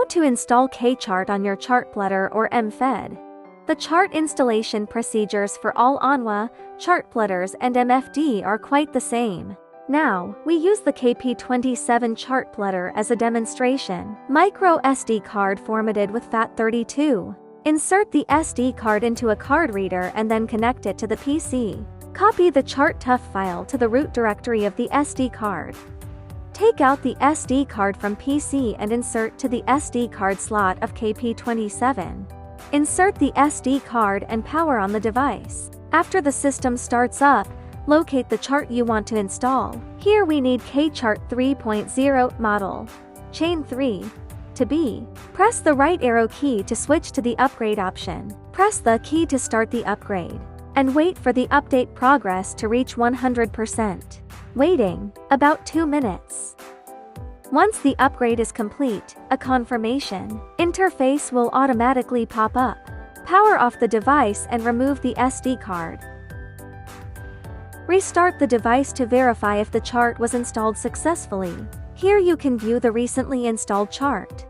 to install K-Chart on your Chartplotter or MFD. The chart installation procedures for all Onwa, Chartplotters and MFD are quite the same. Now, we use the KP27 Chartplotter as a demonstration. Micro SD card formatted with FAT32. Insert the SD card into a card reader and then connect it to the PC. Copy the ChartTuf file to the root directory of the SD card. Take out the SD card from PC and insert to the SD card slot of KP27. Insert the SD card and power on the device. After the system starts up, locate the chart you want to install. Here we need K-Chart 3.0 model. Chain 3 to B. Press the right arrow key to switch to the upgrade option. Press the key to start the upgrade. And wait for the update progress to reach 100%. Waiting about 2 minutes. Once the upgrade is complete, a confirmation interface will automatically pop up. Power off the device and remove the SD card. Restart the device to verify if the chart was installed successfully. Here you can view the recently installed chart.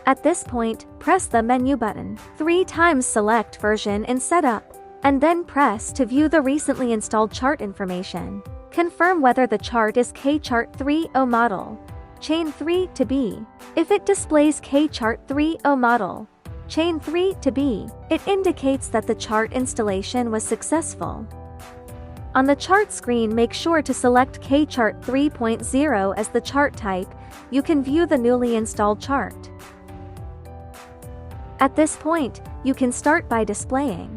At this point, press the menu button 3 times, select version in setup, and then press to view the recently installed chart information. Confirm whether the chart is K-Chart 3.0 model. Chain 3 to B. If it displays K-Chart 3.0 model, chain 3 to B, it indicates that the chart installation was successful. On the chart screen, make sure to select K-Chart 3.0 as the chart type. You can view the newly installed chart. At this point, you can start by displaying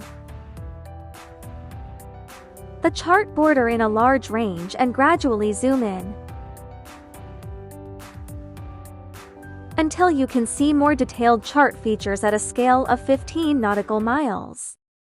the chart border in a large range and gradually zoom in until you can see more detailed chart features at a scale of 15 nautical miles.